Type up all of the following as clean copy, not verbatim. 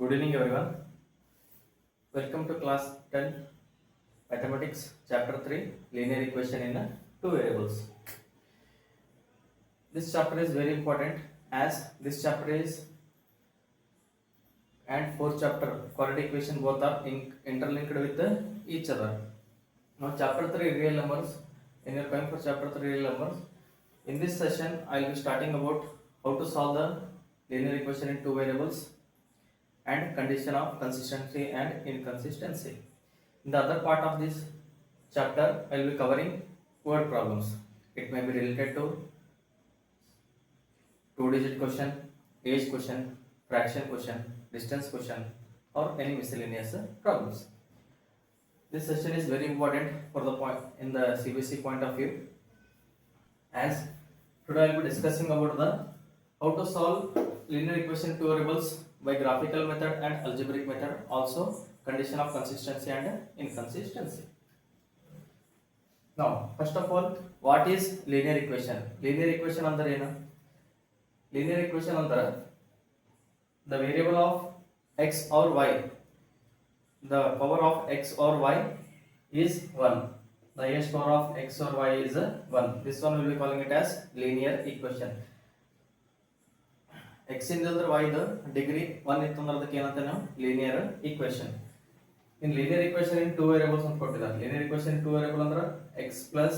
Good evening everyone. Welcome to class 10 Mathematics chapter 3 linear equation in two variables. This chapter is very important as this chapter is and fourth chapter quadratic equation both are interlinked with each other. Now chapter 3 real numbers. When you are going for chapter 3 real numbers, in this session I will be starting about how to solve the linear equation in two variables and condition of consistency and inconsistency. In the other part of this chapter, I will be covering word problems. It may be related to two-digit question, age question, fraction question, distance question, or any miscellaneous problems. This session is very important for the point in the CBSE point of view, as today I will be discussing about the how to solve linear equation two variables by graphical method and algebraic method, also condition of consistency and inconsistency. Now, first of all, what is linear equation? Linear equation under ಏನು? Linear equation under the variable of x or y, the power of x or y is 1. The highest power of x or y is 1. This one will be calling it as linear equation. x ಇಂದಲ್ದ್ರೆ y the degree 1 ಇತ್ತು ಅಂದ್ರೆ ಅದಕ್ಕೆ ಏನಂತ ನಾವು linear equation. In linear equation in two variables ಅಂತ ಕೊಟ್ಟಿದ್ದಾರೆ. Linear equation in two variable ಅಂದ್ರೆ x plus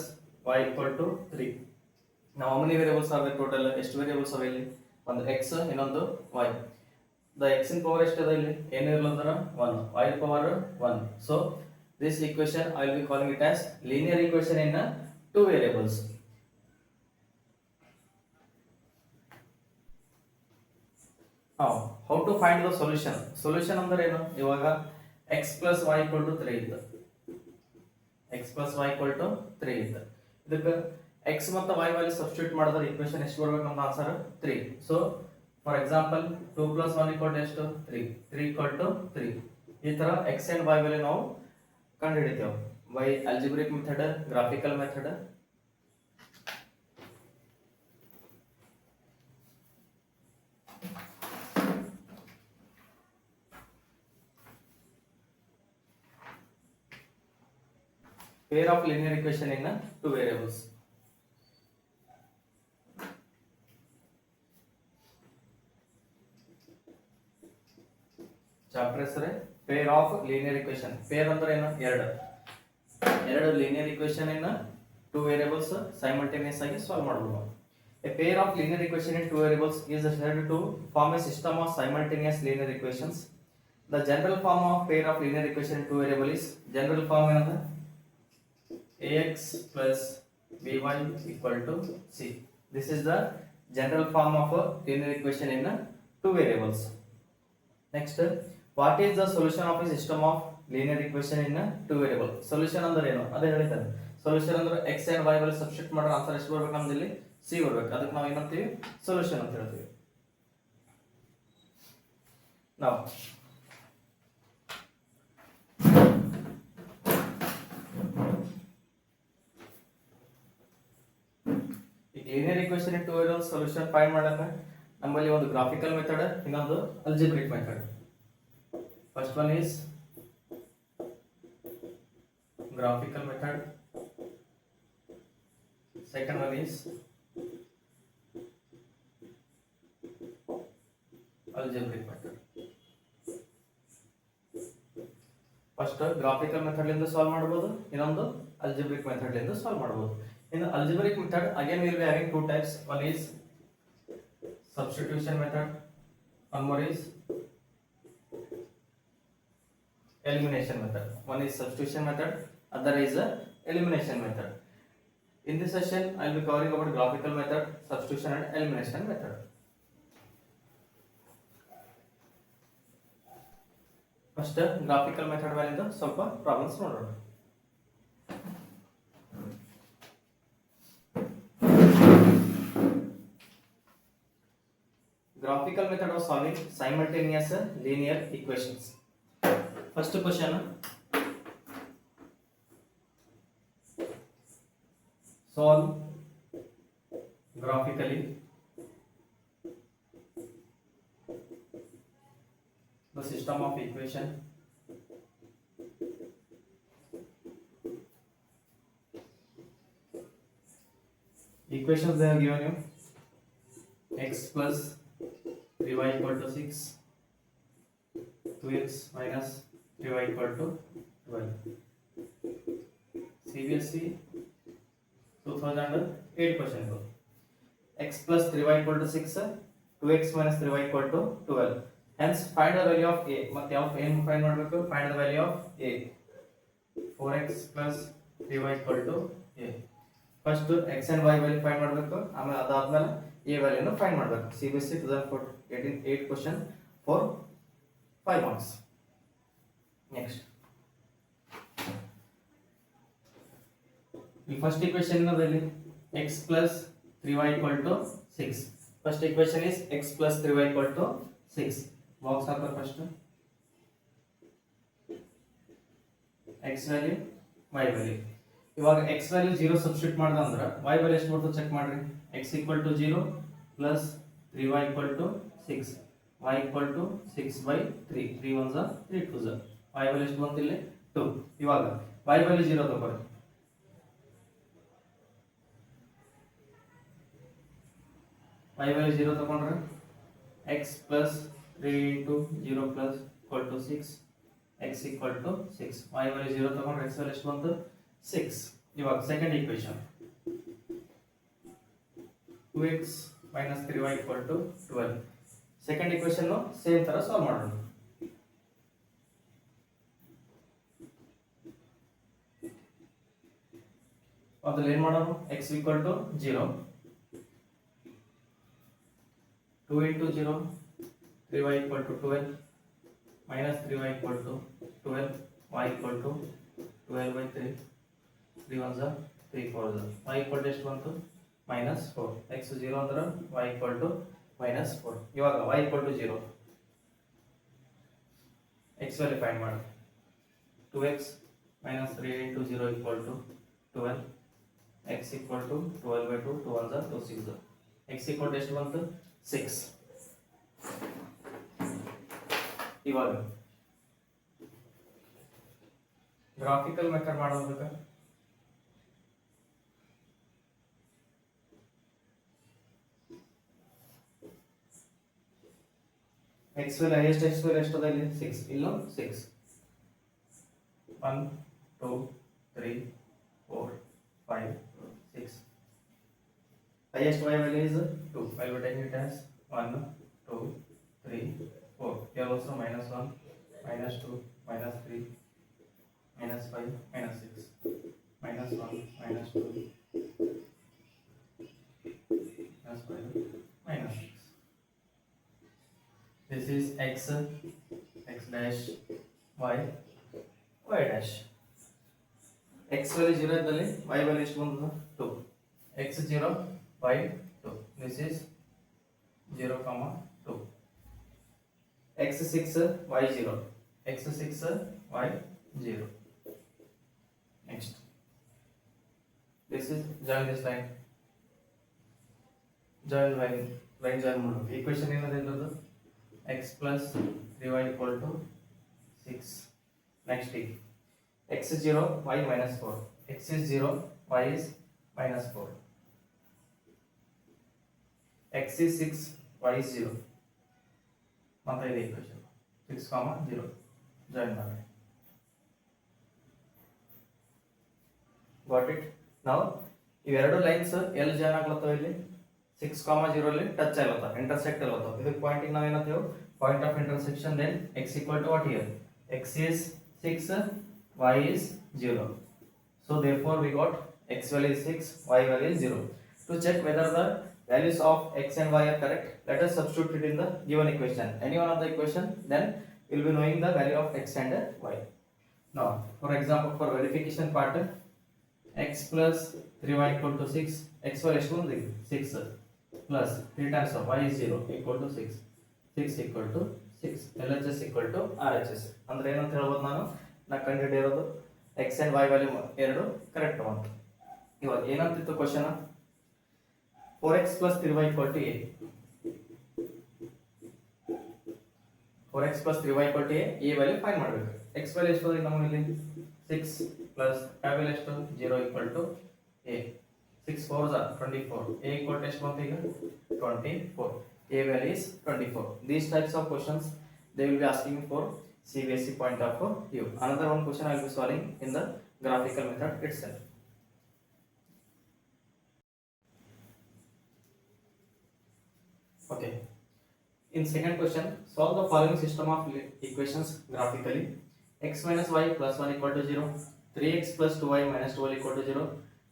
y equal to 3. Now how many variables are there total? ಎಷ್ಟು variables ಅವೆ ಇಲ್ಲಿ? ಒಂದು x ಇನ್ನೊಂದು y. The x in power ಎಷ್ಟು ಇದೆ ಇಲ್ಲಿ? ಏನು ಇರಲ್ಲ ಅಂದ್ರೆ 1. y power 1. So this equation I will be calling it as linear equation in two variables. Now how to find the solution? Solution ಅಂದ್ರೆ ಏನು? ಇವಾಗ x plus y equal to 3 ಇತ್ತು. x plus y equal to 3 ಇತ್ತು. ಇದಕ್ಕೆ x ಮತ್ತು y value substitute ಮಾಡಿದ್ರೆ equation ಎಷ್ಟು ಬರಬೇಕು ನಮ್ಮ answer 3. So for example 2 plus 1 equal to ಎಷ್ಟು 3 3 equal to 3. ಈ ತರ x and y ವ್ಯಾಲ್ಯೂ ನಾವು ಕಂಡು ಹಿಡಿತೇವೆ by algebraic method, graphical method. Pair of linear equation in two variables. Chapter ಹೆಸರೇ pair of linear equation. Pair ಅಂದ್ರೆ ಏನು? ಎರಡು linear equation in two variables simultaneous ಆಗಿ solve ಮಾಡಬಹುದು. A pair of linear equation in two variables is said to form a system of simultaneous linear equations. The general form of pair of linear equation in two variable is general form ಏನಂದ್ರೆ ax plus by equal to c. This is the general form of a linear equation in two variables. Next, what is the solution of a system of linear equation in two variable? Solution ಅಂದ್ರೆ ಏನು ಅದೇ ಹೇಳ್ತಾರೆ. Solution ಅಂದ್ರೆ x and y value substitute ಮಾಡಿದ್ರೆ answer ಎಷ್ಟು ಬರಬೇಕು ನಮ್ದು ಇಲ್ಲಿ c ಬರಬೇಕು. ಅದಕ್ಕೆ ನಾವು ಏನಂತೀವಿ ಸೊಲ್ಯೂಷನ್ ಅಂತ ಹೇಳ್ತೀವಿ. Now linear equation in two variables solution find ಮಾಡಕ ನಮ್ಮಲ್ಲಿ ಒಂದು ಗ್ರಾಫಿಕಲ್ ಮೆಥಡ್, ಇನ್ನೊಂದು algebraic method. First one is graphical method, second one is algebraic method. First graphical method ಇಂದ ಸಾಲ್ವ್ ಮಾಡಬಹುದು, ಇನ್ನೊಂದು algebraic method ಇಂದ ಸಾಲ್ವ್ ಮಾಡಬಹುದು. In the algebraic method, again we will be having two types. One is substitution method, one more is elimination method. One is substitution method, other is elimination method. In this session, I will be covering about graphical method, substitution and elimination method. First, graphical method valinda ಸ್ವಲ್ಪ problems ನೋಡೋಣ. Graphical method of solving simultaneous linear equations. First question, solve graphically the system of equation. Equations they have given you: x plus 3y equal to 6, 2x minus 3y equal to 12. CBSE 2008 question. X plus 3y equal to 6, 2x minus 3y equal to 12. Hence find the value of a. ಮತ್ತೆ ಯಾವ a find ಮಾಡಬೇಕು? Find the value of a. 4x plus 3y equal to a. First x and y value find ಮಾಡಬೇಕು, ಆಮೇಲೆ ಅದಾದ್ಮೇಲೆ a ವ್ಯಾಲ್ಯೂನ find ಮಾಡಬೇಕು. CBSE 2008 question for 5 marks. Next ಈ first equation ಏನದಲ್ಲಿ x plus 3y equal to 6. First equation is x plus 3y equal to 6. Box ಹಾಕೋ first x value y value. ಇವಾಗ x value 0 substitute ಮಾಡ್ದ ಅಂದ್ರೆ y value ಎಷ್ಟು ಬರ್ತದೆ check ಮಾಡ್ರಿ. x equal to 0 plus 3y equal to 6, y equal to 6 by 3. 3 ones are 3 twos are. y value ಎಷ್ಟು ಬಂತು ಇಲ್ಲಿ 2. ಇವಾಗ y value 0 ತಗೊಳ್ಳಿ. y value 0 ತಗೊಂಡ್ರೆ x plus 3 into 0 plus equal to 6, x equal to 6. y value 0 ತಗೊಂಡ್ರೆ x value ಎಷ್ಟು ಬಂತು 6. ಇವಾಗ second equation 2x minus 3y equal to 12. Second equation same ತರ ಸಾಲ್ವ್ ಮಾಡೋಣ. ಅದ್ರಲ್ಲಿ ಏನು ಮಾಡೋಣ? x equal to 0, 2 into 0, 3y equal to 12, minus 3y equal to 12, y equal to 12 by 3, 3 ones are 3 fours are, y equal to ಎಷ್ಟು ಬಂತು minus 4. x 0 ಅಂದ್ರೆ y equal to minus 4. ಇವಾಗ y equal to 0, x value find ಮಾಡಿ. 2x minus 3 into 0 equal to 12, x equal to 12 by 2, 2 ones are 2 6 are, x equal to ಎಷ್ಟು ಬಂತು 6. ಇವಾಗ graphical method ಮಾಡೋದಕ್ಕೆ x value highest x value ಎಷ್ಟು ಅದ ಇಲ್ಲಿ 6, ಇಲ್ಲೂ 6. 1 2 3 4 5 6. highest y value is 2. I will take it as 1 2 3 4. Here also minus 1 minus 2 minus 3 minus 5 minus 6 minus 1 minus 2 minus 5 minus 6. This is x dash y dash. x value 0 ಇದ್ದಲ್ಲಿ y value ಎಷ್ಟು ಬಂತು 2. x 0 y 2. This is 0 comma 2. x 6 y 0, x 6 y 0. Next this is join this line, join line join ಮಾಡು. equation ಏನದ ಇರೋದು x plus 3y equal to 6. next x is 0 y minus 4, x is 0 y is minus 4, x is 6 y is 0. ಮತ್ತೆ ಇದೆ equation 6 0 join ಮಾಡಿ. Got it? ನಾವು ಇವೆರಡು lines ಎಲ್ಲಿ join ಆಗ್ಲತ್ತವ ಇಲ್ಲಿ 6 0 ಅಲ್ಲಿ ಟಚ್ ಆಗ್ಲತ್ತವ, ಇಂಟರ್ಸೆಕ್ಟ್ ಆಗ್ಲತ್ತವ. ಇದಕ್ಕೆ ಪಾಯಿಂಟಿಂಗ್ ನಾವು ಏನಂತೇವೆ point of intersection. Then x equal to what here? x is 6 y is 0. So therefore we got x value is 6, y value is 0. To check whether the values of x and y are correct, let us substitute it in the given equation, any one of the equation, then we will be knowing the value of x and y. Now for example, for verification part, x plus 3y equal to 6, x value ಎಷ್ಟು ಬಂದಿದೆ 6 plus 3 times of y is 0 equal to 6, 6 equal to 6, LHS equal to RHS. ಅಂದ್ರೆ ಏನಂತ ಹೇಳ್ಬೋದು, ನಾ ಕಂಡುಹಿಡಿಯೋದು x and y value ಎರಡು correct ಬಂತು. ಇವಾಗ ಏನಂತಿತ್ತು question, 4x plus 3y equal to a. 4x plus 3y equal to a value find ಮಾಡಬೇಕು. x value ಎಷ್ಟು ಅಂದ್ರೆ ನಮಗೆ ಇಲ್ಲಿ 6 plus y ವ್ಯಾಲ್ಯೂ ಎಷ್ಟು 0 equal to a. 6 4s are 24. a equal to ಎಷ್ಟು ಬಂತು ಈಗ 24. a value is 24. These types of questions they will be asking for CBSE point of view. Another one question I will be solving in the graphical method itself. Okay. In second question, solve the following system of equations graphically. X minus y plus 1 equal to 0. 3x plus 2y minus 12 equal to 0.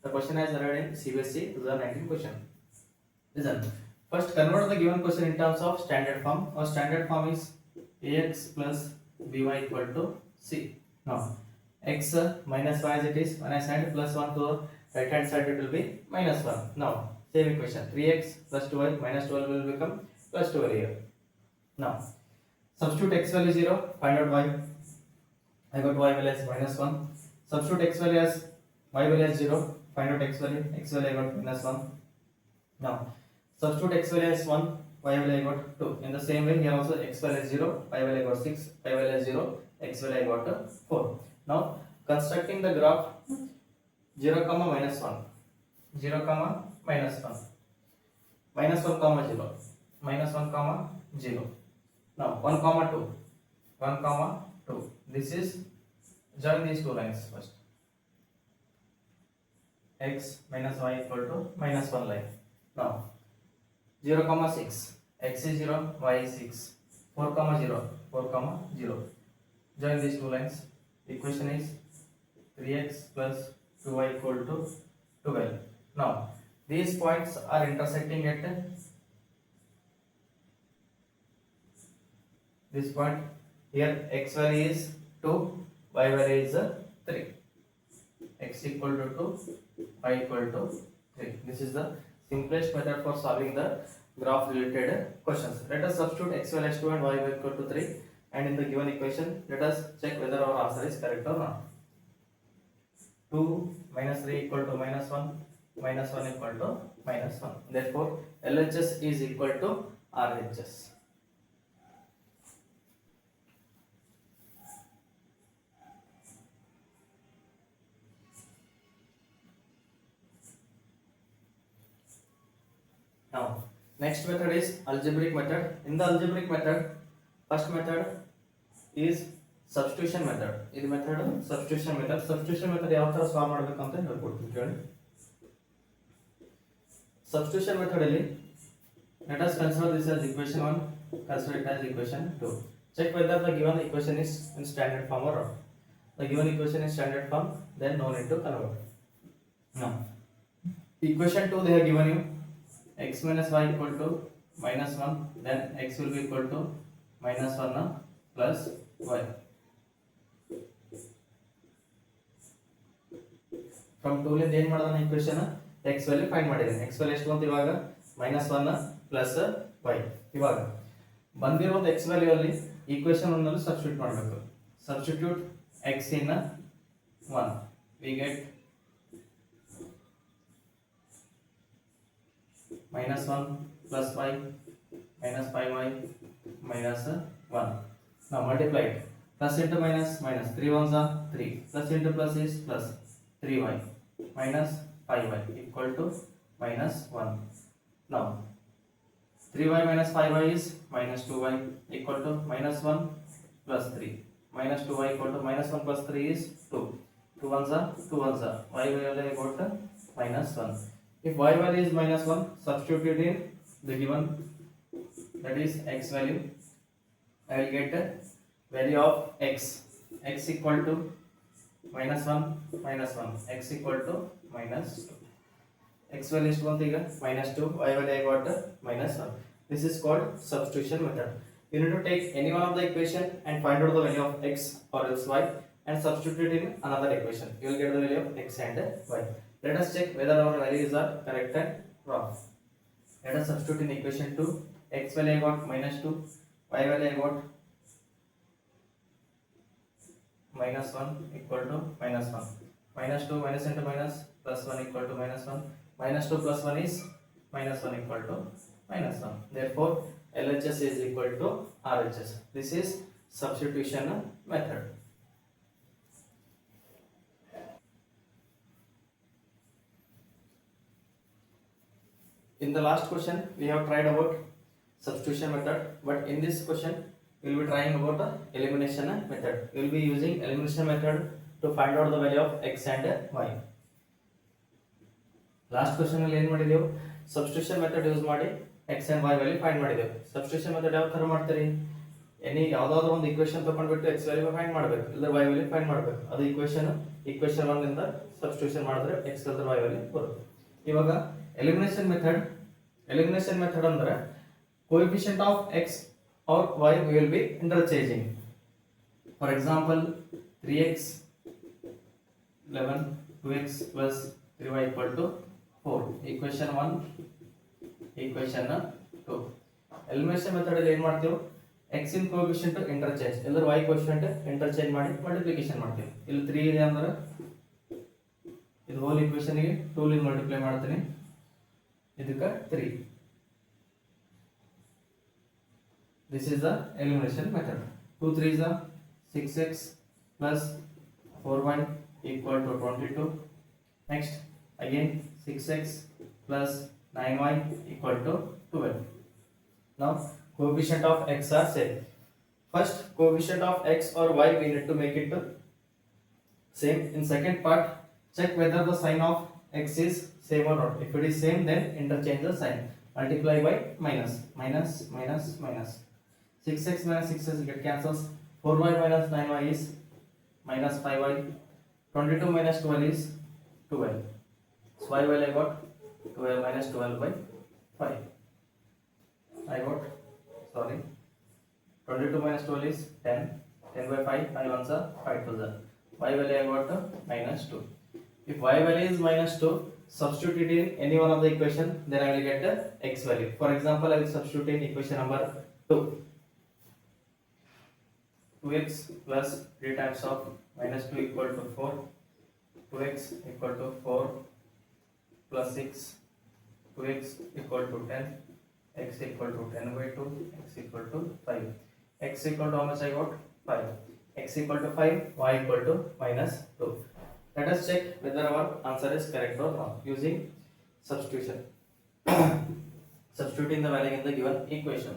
The question has arrived in CBSE 2019 question. Listen. First, convert the given question in terms of standard form. Our standard form is ax plus by equal to c. Now, x minus y as it is. When I send plus 1 to the right hand side, it will be minus 1. Now, same equation. 3x plus 2y minus 12 will become plus 12 here. Now, substitute x value 0, find out y. I got y value as minus 1. Substitute x value as y value as 0, find out x value. X value I got minus 1. Now, substitute x value as 1, y value I got 2. In the same way, here also x value is 0, y value I got 6, y value is 0, x value I got 4. Now, constructing the graph 0, comma minus 1. 0, comma minus 1. Minus 1, comma 0. Minus 1, comma 0. Now 1, comma 2. 1, comma 2. This is join these two lines first. X minus y equal to minus 1 line. Now 0, comma 6. X is 0, y is 6. 4, comma 0. 4, comma 0. Join these two lines. Equation is 3x plus 2y equal to 12. Now these points are intersecting at this point. Here x value is 2, y value is 3. X equal to 2, y equal to 3. This is the simplest method for solving the graph related questions. Let us substitute x value as 2 and y value equal to 3, and in the given equation let us check whether our answer is correct or not. 2 minus 3 equal to minus 1, minus 1 equal to minus 1. Therefore LHS is equal to RHS. Now, next method is algebraic method. In the algebraic method, first method is substitution method. This method substitution method. Substitution method ಯಾವ ತರ solve ಮಾಡಬೇಕು ಅಂತ ಹೇಳ್ಕೊಡ್ತೀನಿ ಕೇಳಿ. Substitution method ಅಲ್ಲಿ let us consider this as equation 1, consider it as equation 2. Check whether the given equation is in standard form or not. The given equation is standard form, then no need to convert. Now, equation 2 they have given you x minus y equal to minus 1, then x will be equal to minus 1 plus y. From 2 ಲಿಂದ ಏನು ಮಾಡೋಣ equation x value find ಮಾಡಿದ್ದೀನಿ. x value ಎಷ್ಟು ಬಂತು ಇವಾಗ minus 1 plus y. ಇವಾಗ ಬಂದಿರೋದು x value ಅಲ್ಲಿ equation 1 ನಲ್ಲಿ ಸಬ್ಸ್ಟಿಟ್ಯೂಟ್ ಮಾಡಬೇಕು. Substitute x in 1, we get minus 1 plus y minus 5y minus 1. Now multiply it. Plus into minus minus. 3 ones are 3. Plus into plus is plus 3y minus 5y equal to minus 1. Now 3y minus 5y is minus 2y equal to minus 1 plus 3. Minus 2y equal to minus 1 plus 3 is 2. 2 ones are 2 ones are. Y value equal to minus 1. If y value is minus 1, substitute in the given, that is x value. I will get a value of x. X equal to minus 1, minus 1. X equal to minus 2. X value is minus 2, y value I got minus 1. This is called substitution method. You need to take any one of the equation and find out the value of x or else y and substitute it in another equation. You will get the value of x and y. Let us check whether our values are correct and wrong. Let us substitute in equation 2. X value I got minus 2, y value I got minus 1 equal to minus 1. Minus 2 minus into minus plus 1 equal to minus 1. Minus 2 plus 1 is minus 1 equal to minus 1. Therefore LHS is equal to RHS. This is substitution method. In the last question we have tried about substitution method, but in this question we will be trying about the elimination method. We will be using elimination method to find out the value of x and y. Last question ಅಲ್ಲಿ ಏನು ಮಾಡಿದೆವು, substitution method use ಮಾಡಿ x and y value find ಮಾಡಿದೆವು. Substitution method ಯಾವ ತರ ಮಾಡ್ತೀರಿ, ಯಾವುದಾದ್ರೂ ಒಂದು ಈಕ್ವೇಷನ್ ತಗೊಂಡ್ಬಿಟ್ಟು x ವ್ಯಾಲ್ಯೂ ಫೈಂಡ್ ಮಾಡಬೇಕು, ಇಲ್ಲ y ವ್ಯಾಲ್ಯೂ ಫೈಂಡ್ ಮಾಡಬೇಕು. ಅದು ಈಕ್ವೇಷನ್ 1 ಇಂದ ಸಬ್ಸ್ಟಿಟ್ಯೂಷನ್ ಮಾಡಿದ್ರೆ x ಇಲ್ಲ y ವ್ಯಾಲ್ಯೂ ಬರುತ್ತೆ. ಇವಾಗ ಎಲಿಮಿನೇಷನ್ ಮೆಥಡ್ ಅಂದ್ರೆ coefficient of x or y will be interchanging. For example 3x 11 2x plus 3y equal to 4. equation 1 equation 2. elimination method ಅಲ್ಲಿ ಏನು ಮಾಡ್ತೀವಿ, x in coefficient interchange ಇಲ್ಲ y coefficient interchange ಮಾಡಿ multiplication ಮಾಡ್ತೀವಿ. ಇಲ್ಲಿ 3 ಇದೆ ಅಂದ್ರೆ ಇದು ಹೋಲ್ ಈಕ್ವೇಷನ್ ಗೆ 2 ಲಿಂದ ಮಲ್ಟಿಪ್ಲೈ ಮಾಡ್ತೀನಿ, ಇದಕ್ಕೆ 3. This is the elimination method. 2 3s are 6x plus 4y equal to 22. Next again 6x plus 9y equal to 12. Now coefficient of x are same. First coefficient of x or y we need to make it same. In second part check whether the sign of x is same or not. If it is same then interchange the sign. Multiply by minus. 6x minus 6x get cancels. 4y minus 9y is minus 5y. 22 minus 12 is 12. So y value I got 12 minus 12 by 5. 22 minus 12 is 10. 10 by 5. 5 ones are 5 to the. Y value I got minus 2. If y value is minus 2, substitute it in any one of the equation, then I will get the x value. For example, I will substitute in equation number 2. 2x plus 3 times of minus 2 equal to 4. 2x equal to 4 plus 6. 2x equal to 10. X equal to 10 by 2. X equal to 5. X equal to how much I got? 5. X equal to 5. Y equal to minus 2. Let us check whether our answer is correct or not using substitution. Substituting the value in the given equation.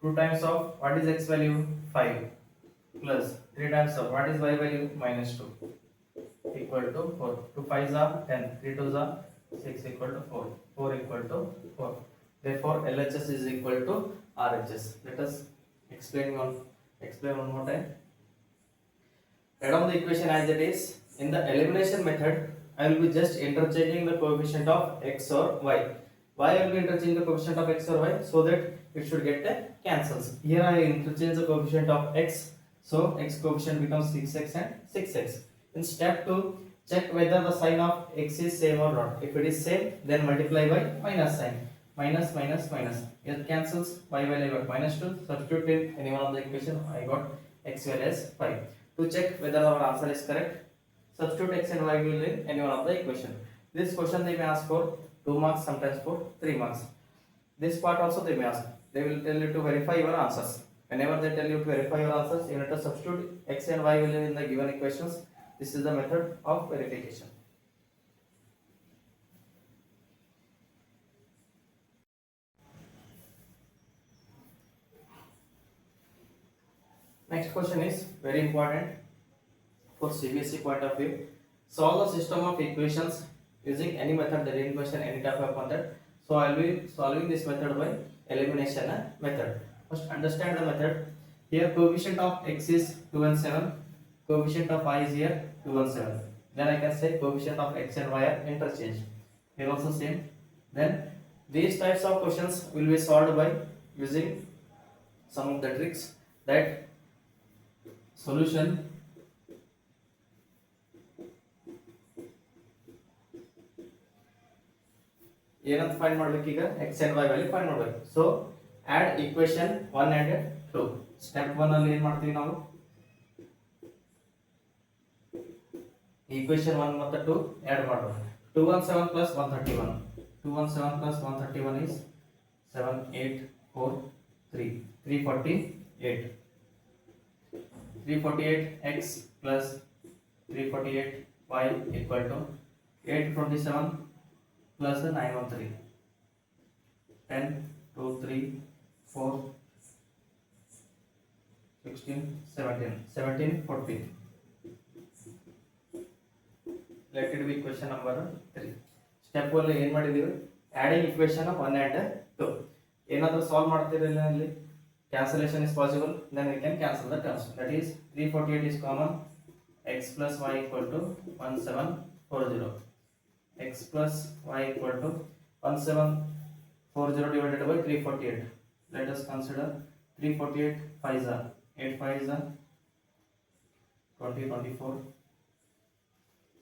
2 times of what is x value? 5 plus 3 times of what is y value? Minus 2 equal to 4. 2 5s are 10. 3 2s are 6 equal to 4. 4 equal to 4. Therefore LHS is equal to RHS. Let us explain one more time. Write down the equation as it is. In the elimination method, I will be just interchanging the coefficient of x or y. Why I will be interchanging the coefficient of x or y? So that it should get a cancels. Here I interchange the coefficient of x, so x coefficient becomes 6x and 6x. In step 2, check whether the sign of x is same or not. If it is same, then multiply by minus sign. Minus. It cancels. Y value I got minus 2. Substitute in any one of the equation. I got x value as 5. To check whether our answer is correct, substitute x and y value in any one of the equation. This question they may ask for 2 marks, sometimes for 3 marks. This part also they may ask. They will tell you to verify your answers. Whenever they tell you to verify your answers, you need to substitute x and y value in the given equations. This is the method of verification. Next question is very important for CBSE point of view. Solve the system of equations using any method, the any question, any type of method. So I will be solving this method by elimination method. First understand the method. Here coefficient of x is 2 and 7. Coefficient of y is here 2 and 7. Then I can say coefficient of x and y are interchanged. Here also same. Then these types of questions will be solved by using some of the tricks. That solution ಏನಂತ find ಮಾಡಬೇಕು, ಈಗ x and y value find ಮಾಡಬೇಕು. So add equation 1 and 2. Step 1 ಅಲ್ಲಿ ಏನು ಮಾಡ್ತೀವಿ ನಾವು, equation 1 ಮತ್ತು 2 add ಮಾಡೋಣ. 217 plus 131. 217 plus 131 is 7 8 4 3 348 348 x plus 348 y equal to 827 plus 913 10 2 3 4 16 17 17 14. Let it be question number 3. Step 1 ಏನು ಮಾಡಿದೀವಿ, adding equation of 1 and 2. ಏನಾದರೂ ಸಾಲ್ವ್ ಮಾಡ್ತಿರಲಿಲ್ಲ ಇಲ್ಲಿ cancellation is possible, then we can cancel the terms. That is 348 is common, x plus y equal to 1740. X plus y equal to 1740 divided by 348. Let us consider 348 5s are 8 5s are 20 24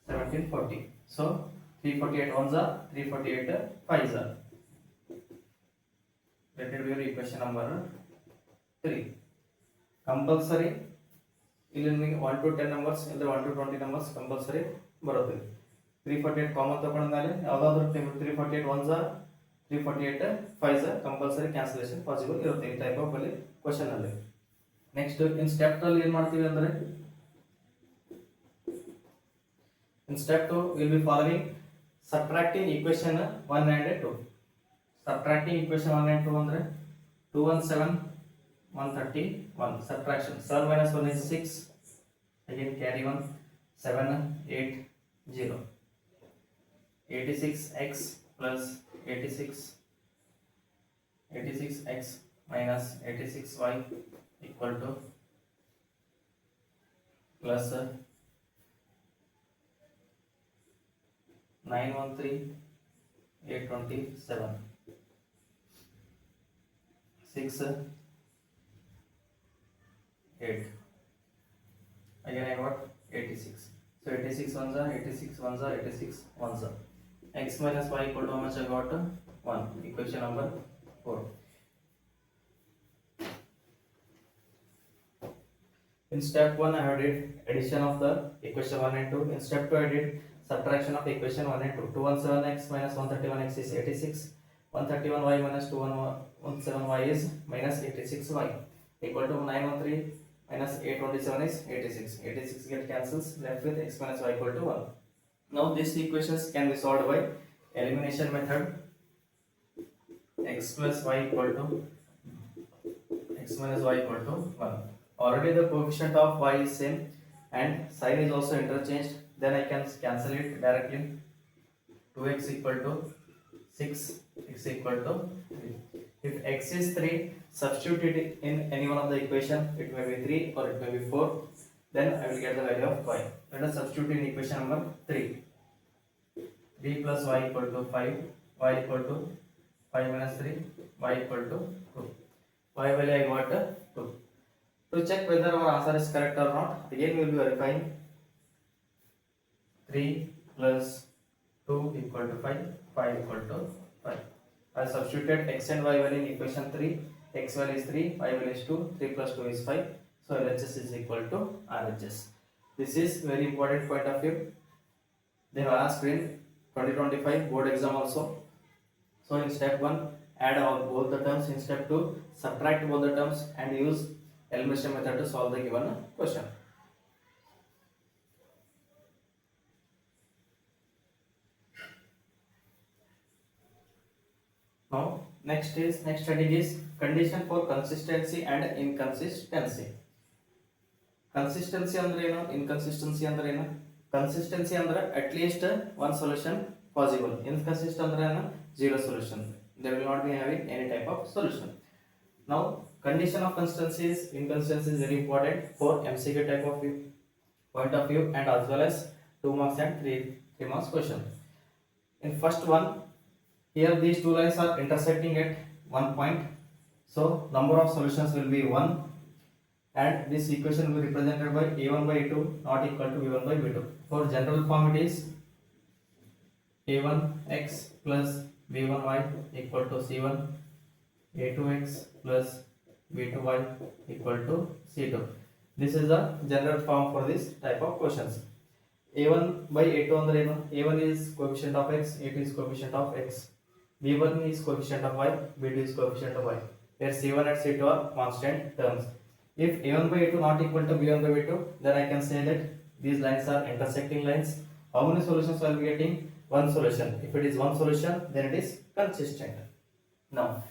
17 40. So 348 ones are 348 5s are. Let it be your equation number 3. Compulsory ಇಲ್ಲಿ ನಿಮಗೆ 1 to 10 numbers ಇಲ್ಲ 1 to 20 numbers compulsory ಬರುತ್ತೆ. 348 common ತಗೊಂಡ್ಮೇಲೆ ಯಾವುದಾದ್ರೂ 348 ones are 348 5s are compulsory cancellation possible ಇರುತ್ತೆ ಈ type of ಅಲ್ಲಿ question ಅಲ್ಲಿ. Next ಇನ್ step 2 ಏನು ಮಾಡ್ತೀವಿ ಅಂದ್ರೆ, in step 2 we will be following subtracting equation 1 and 2. Subtracting equation 1 and 2 ಅಂದ್ರೆ 217 131. Subtraction 7 minus 1 is 6, again carry 1 7 8 0. 86x plus 86x minus 86y equal to plus 913 827 6 8. Again I got 86. So 86 ones are 86 ones are 86 ones are. X minus y equal to how much I got? 1. Equation number 4. In step 1 I have did addition of the equation 1 and 2. In step 2 I did subtraction of equation 1 and 2. 217x minus 131x is 86. 131y minus 217y is minus 86y equal to 913 minus 827 is 86. 86 get cancels, left with x minus y equal to 1. Now these equations can be solved by elimination method. X plus y equal to x minus y equal to 1. Already the coefficient of y is same and sign is also interchanged. Then I can cancel it directly. 2x equal to 6, x equal to 3. If x is 3, substitute it in any one of the equation. It may be 3 or it may be 4. Then I will get the value of y. Let us substitute in equation number 3. 3 plus y equal to 5. Y equal to 5 minus 3. Y equal to 2. Y value I got 2. To check whether our answer is correct or not, again we will be verifying. 3 plus 2 equal to 5. 5 equal to 5. I substituted x and y value in equation 3. X value is 3, y value is 2, 3 plus 2 is 5. So LHS is equal to RHS. This is very important point of view. They have asked in 2025 board exam also. So in step 1, add all both the terms. In step 2, subtract both the terms and use elimination method to solve the given question. Now next heading is condition for consistency and inconsistency. Consistency andre eno, inconsistency andre eno. Consistency andre at least one solution possible. Inconsistent andre eno, zero solution. They will not be having any type of solution. Now condition of consistency is inconsistency is very important for MCQ type of point of view and as well as 2 marks and 3 marks question. In first one, here these two lines are intersecting at one point, so number of solutions will be 1 and this equation will be represented by a1 by a2 not equal to b1 by b2. For general form it is a1x plus b1y equal to c1, a2x plus b2y equal to c2. This is the general form for this type of questions. a1 by a2 andre eno, a1 is coefficient of x, a2 is coefficient of x. b1 is coefficient of y, b2 is coefficient of y. Here c1 and c2 are constant terms. If a1 by a2 not equal to b1 by b2, then I can say that these lines are intersecting lines. How many solutions I will be getting? One solution. If it is one solution, then it is consistent. Now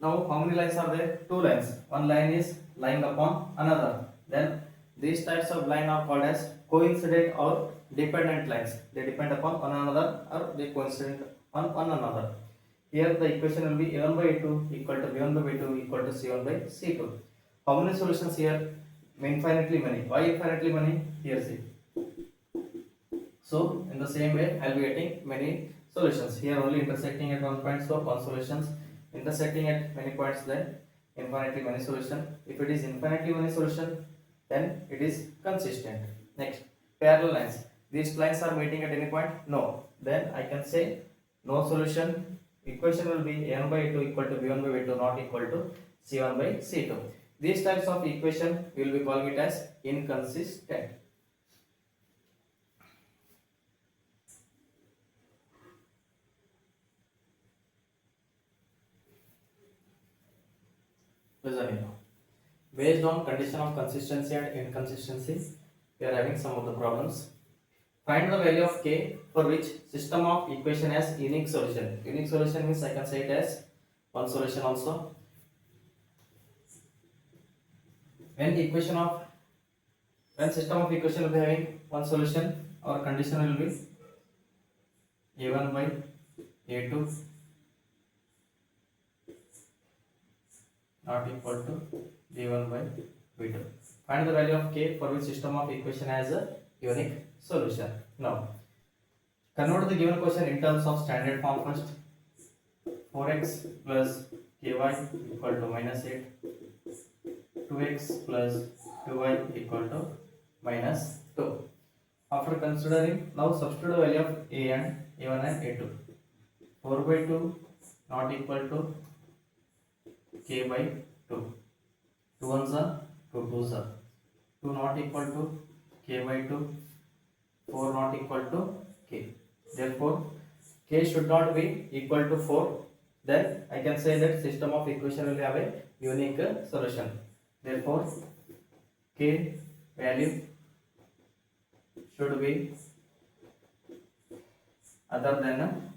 how many lines are there? Two lines. One line is lying upon another. Then these types of line are called as coincident or dependent lines. They depend upon one another or they coincident on one another. Here the equation will be a1 by a2 equal to b1 by b2 equal to c1 by c2. How many solutions here? Infinitely many. Why infinitely many? Here see. So in the same way I will be getting many solutions. Here only intersecting at one point, so one solutions. Intersecting at many points, then infinitely many solution. If it is infinitely many solution, then it is consistent. Next, parallel lines. These lines are meeting at any point? No. Then I can say no solution. Equation will be a1 by a2 equal to b1 by b2 not equal to c1 by c2. These types of equation we will be calling it as inconsistent. Listen here. Based on condition of consistency and inconsistency, we are having some of the problems. Find the value of k for which system of equation has unique solution. Unique solution means I can say it as one solution also. When system of equation will be having one solution, our condition will be a1 by a2 not equal to b1 by b2. Find the value of k for which system of equation has a unique solution. Now, convert the given question in terms of standard form first. 4x plus ky equal to minus 8. 2x plus 2y equal to minus 2. After considering, now substitute the value of a and a1 and a2. 4 by 2 not equal to k by 2. 2 ones are 2 twos are 2 not equal to k by 2. 4 not equal to k. Therefore, k should not be equal to 4. Then I can say that system of equation will have a unique solution. Therefore, k value should be other than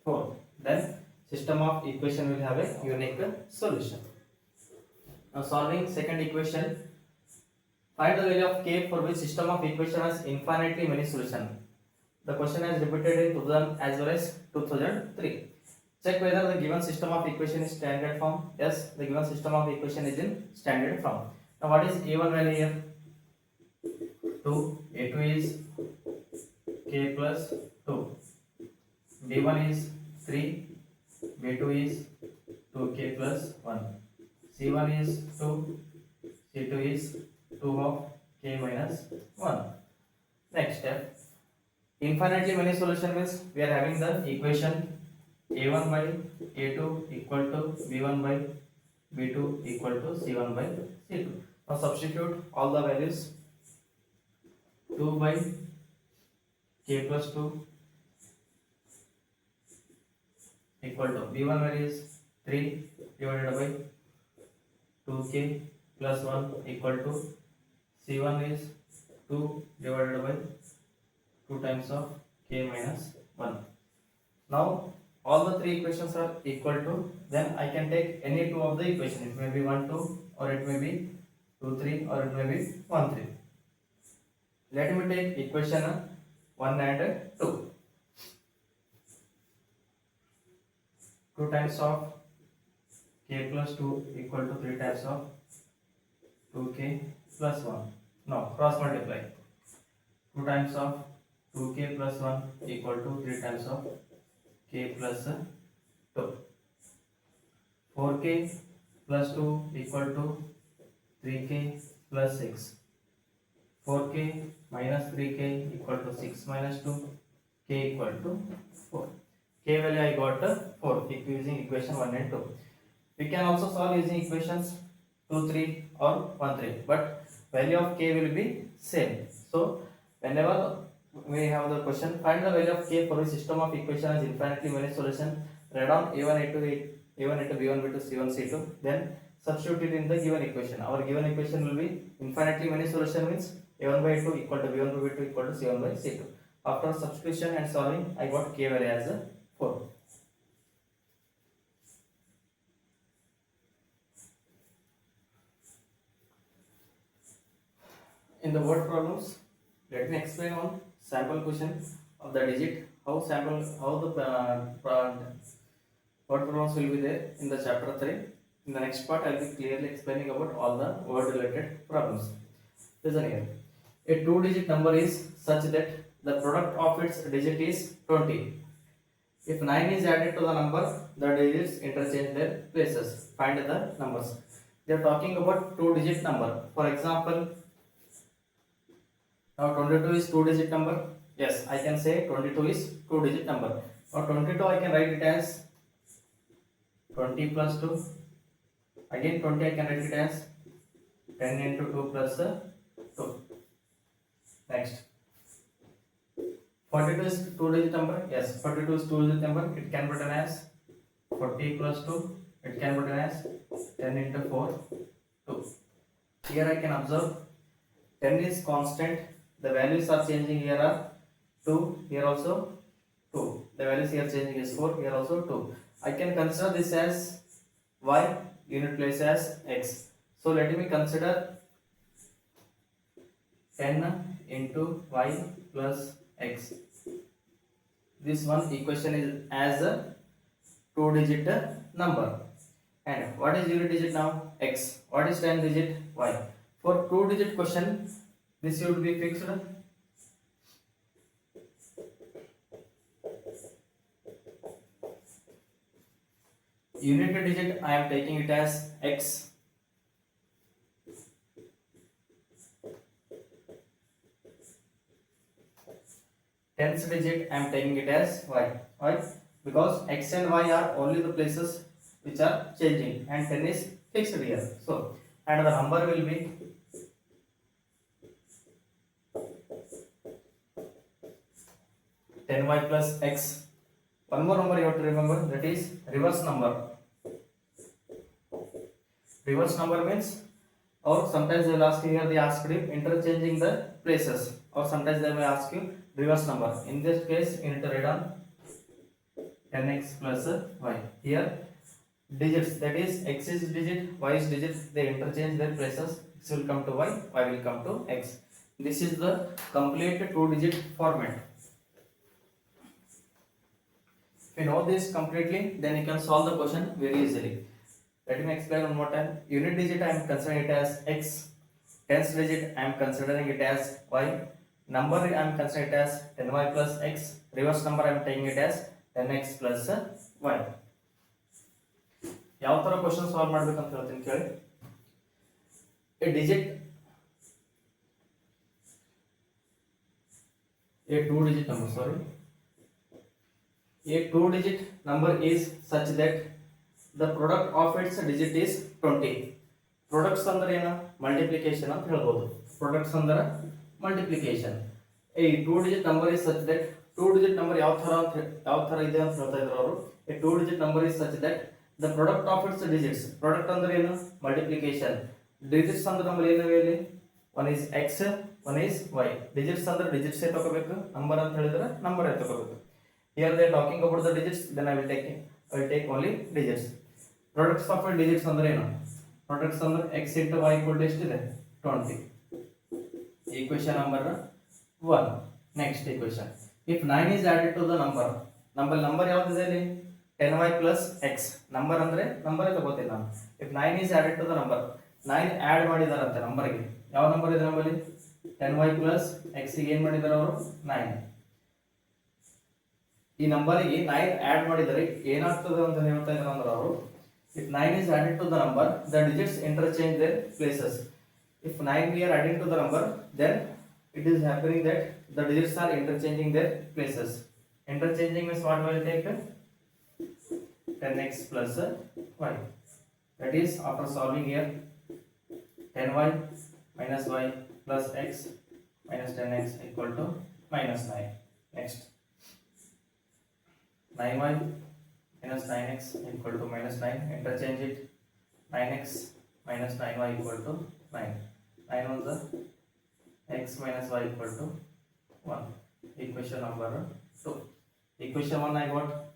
4. Then system of equation will have a unique solution. Now solving second equation. Find the value of k for which system of equation has infinitely many solutions. The question is repeated in 2000 as well as 2003. Check whether the given system of equation is standard form. Yes, the given system of equation is in standard form. Now what is a1 value here? 2. a2 is k plus 2. b1 is 3. b2 is 2k plus 1. c1 is 2. c2 is 2 of k minus 1. Next step. Infinitely many solution means we are having the equation a1 by a2 equal to b1 by b2 equal to c1 by c2. Now substitute all the values. 2 by k plus 2 equal to b1 value is 3 divided by 2k plus 1 equal to c1 is 2 divided by 2 times of k minus 1. Now all the three equations are equal to, then I can take any two of the equation. It may be 1 2 or it may be 2 3 or it may be 1 3. Let me take equation 1 and 2. 2 times of k plus 2 equal to 3 times of 2k plus 1. Now cross multiply. 2 times of 2k plus 1 equal to 3 times of k plus 2. 4k plus 2 equal to 3k plus 6. 4k minus 3k equal to 6 minus 2, k equal to 4. K value I got 4 using equation 1 and 2. We can also solve using equations 2 3 or 1 3, but value of k will be same. So whenever we have the question, find the value of k for a system of equation as infinitely many solution. Write down a1 a2 a1 a2 b1 b2 c1 c2, then substitute it in the given equation. Our given equation will be infinitely many solution means a1 by a2 equal to b1 by b2 equal to c1 by c2. After substitution and solving, I got k value as 4. In the word problems, let me explain one sample question of the digit. How the word problems will be there in the chapter 3. In the next part, I will be clearly explaining about all the word related problems. Listen here. A two-digit number is such that the product of its digit is 20. If 9 is added to the number, the digits interchange their places. Find the numbers. They are talking about two-digit number. For example, now 22 is two-digit number. Yes, I can say 22 is two-digit number. Now 22 I can write it as 20 plus 2. Again 20 I can write it as 10 into 2 plus 2. Next. 42 is two-digit number. Yes, 42 is two-digit number. It can be written as 40 plus 2. It can be written as 10 into 4, 2. Here I can observe 10 is constant. The values are changing. Here are 2. Here also 2. The values here changing is 4. Here also 2. I can consider this as y, unit place as x. So let me consider 10 into y plus x. This one equation is as a two-digit number. And what is unit digit now? X. What is 10 digit? Y. For two-digit question, this should be fixed. Unit digit I am taking it as x. Tens digit I am taking it as y. Why? Because x and y are only the places which are changing, and 10 is fixed here. So, and the number will be 10y plus x. One more number you have to remember, that is reverse number. Reverse number means, or sometimes they will ask you here, they ask you interchanging the places, or sometimes they may ask you reverse number. In this case, you need to write down 10x plus y. Here, digits, that is x is digit, y is digit, they interchange their places. X will come to y, y will come to x. This is the complete two-digit format. If you know this completely, then you can solve the question very easily. Let me explain one more time. Unit digit I am considering it as x. Tens digit I am considering it as y. Number I am considering it as 10y plus x. Reverse number I am taking it as 10x plus y. ಯಾವ ತರ question solve ಮಾಡಬೇಕು ಅಂತ ಹೇಳ್ತೀನಿ ಕೇಳಿ. A digit, a two-digit number, sorry. A two-digit number is such that the product of its digit is 20. Products ಅಂದ್ರೆ ಏನು? Multiplication ಅಂತ ಹೇಳ್ಬೋದು. Products ಅಂದ್ರೆ multiplication. A two-digit number is such that, two-digit number ಯಾವ ತರ ಇದೆ ಅಂತ ಹೇಳ್ತಾ ಇದ್ರು ಅವರು. A two-digit number is such that the product of its digits. Product ಅಂದ್ರೆ ಏನು? Multiplication. Digits ಅಂದ್ರೆ ನಮ್ಮಲ್ಲಿ ಏನಿವೆ ಇಲ್ಲಿ? One is x, one is y. Digits ಅಂದ್ರೆ digits ತಗೋಬೇಕು. Number ಅಂತ ಹೇಳಿದ್ರೆ number ತಗೋಬೇಕು. Here they are talking about the digits, then I will take only digits. Products of digits ಅಂದ್ರೆ ಏನು? Products ಅಂದ್ರೆ x into y equal to ಎಷ್ಟಿದೆ? 20. Equation number 1. Next equation. If 9 is added to the number, number ಯಾವ್ದಿದೆ ಇಲ್ಲಿ? 10y plus x. Number ಅಂದ್ರೆ number ತಗೋತೀನಿ ನಾನು. If 9 is added to the number, 9 add ಮಾಡಿದಾರಂತೆ ನಂಬರ್ಗೆ. ಯಾವ ನಂಬರ್ ಇದೆ ನಮ್ಮಲ್ಲಿ? 10y plus x ಗೆ ಏನು ಮಾಡಿದಾರೆ ಅವರು? 9. ಈ ನಂಬರಿಗೆ 9 ಆಡ್ ಮಾಡಿದರೆ ಏನಾಗ್ತದೆ ಅಂತ ಹೇಳ್ತಾ ಇದ್ದಾರೆ ಅಂದ್ರೆ ಅವರು, if 9 is added to the number, the digits interchange their places. If 9 we are adding to the number, then it is happening that the digits are interchanging their places. Interchanging means what we will take? 10x plus y. That is, after solving here, 10y minus y plus x minus 10x equal to minus 9. Next, 9y minus 9x equal to minus 9. Interchange it. 9x minus 9y equal to 9. 9 on the x minus y equal to 1. Equation number 2. Equation 1 I got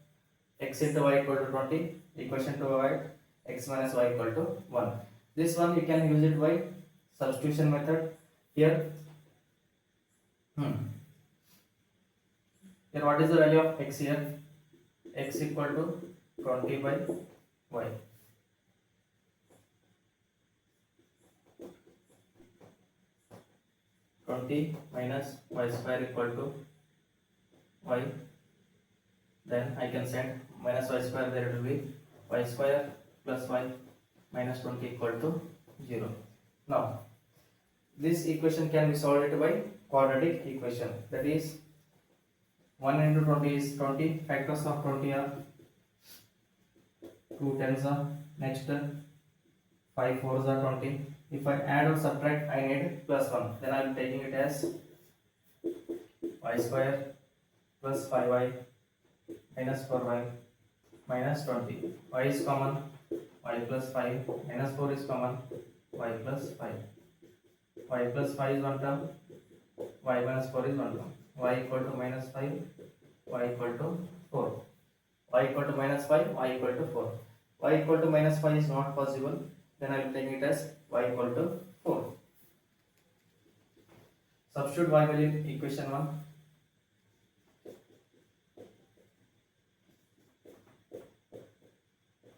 x into y equal to 20. Equation 2 I got x minus y equal to 1. This one you can use it by substitution method. Here, here what is the value of x here? X equal to 20 by y. Minus y square equal to y. Then I can send minus y square, there will be y square plus y minus 20 equal to 0. Now, this equation can be solved by quadratic equation. That is, 1 into 20 is 20. Factors of 20 are 2 tens are, next 5 fours are 20. If I add or subtract, I need plus 1. Then I am taking it as y square plus 5y minus 4y minus 20. Y is common, y plus 5 minus 4 is common, y plus 5. Y plus 5 is one term, y minus 4 is one term. Y equal to minus 5, y equal to 4. Y equal to minus 5, y equal to 4. Y equal to minus 5 is not possible. Then I will take it as y equal to 4. Substitute y value in equation 1.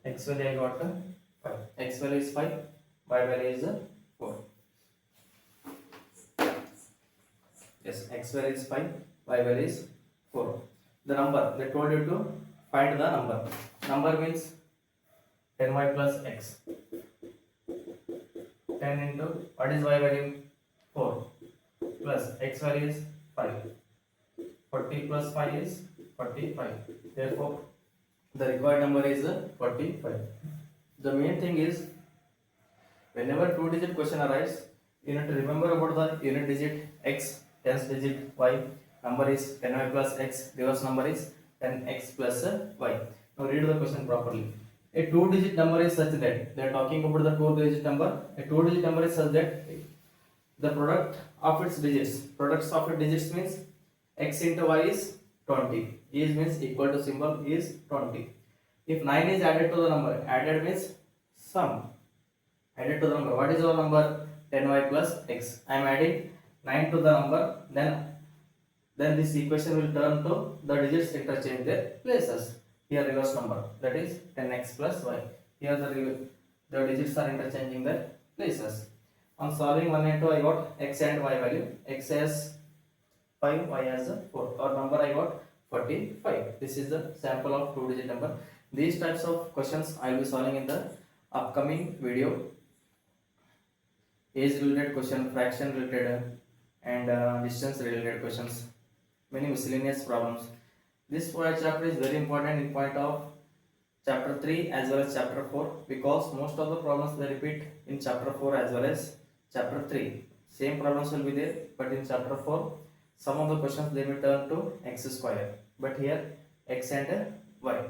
X value I got 5. X value is 5. Y value is 4. Yes, x value is 5. Y value is 4. The number, they told you to find the number. Number means 10y plus x. 10 into, what is y value? 4 plus x value is 5. 40 plus 5 is 45. Therefore, the required number is 45. The main thing is, whenever 2-digit question arises, you need to remember about the unit digit x, tens digit y. Number is 10y plus x. Reverse number is 10x plus y. Now read the question properly. A 2-digit number is such that, they are talking about the 2-digit number. A 2-digit number is such that the product of its digits, products of its digits means x into y is 20. Is means equal to symbol is 20. If 9 is added to the number, added means sum. Added to the number. What is our number? 10y plus x. I am adding 9 to the number. Then this equation will turn to the digits interchange their places. Here reverse number, that is 10x plus y. Here the digits are interchanging their places. On solving 1 and 2, I got x and y value. X as 5, y as 4. Our number I got 45. This is the sample of 2-digit number. These types of questions I will be solving in the upcoming video. Age related question, fraction related, and distance related questions. Many miscellaneous problems. This chapter is very important in point of chapter 3 as well as chapter 4, because most of the problems they repeat in chapter 4 as well as chapter 3. Same problems will be there, but in chapter 4 some of the questions they will turn to x square, but here x and y.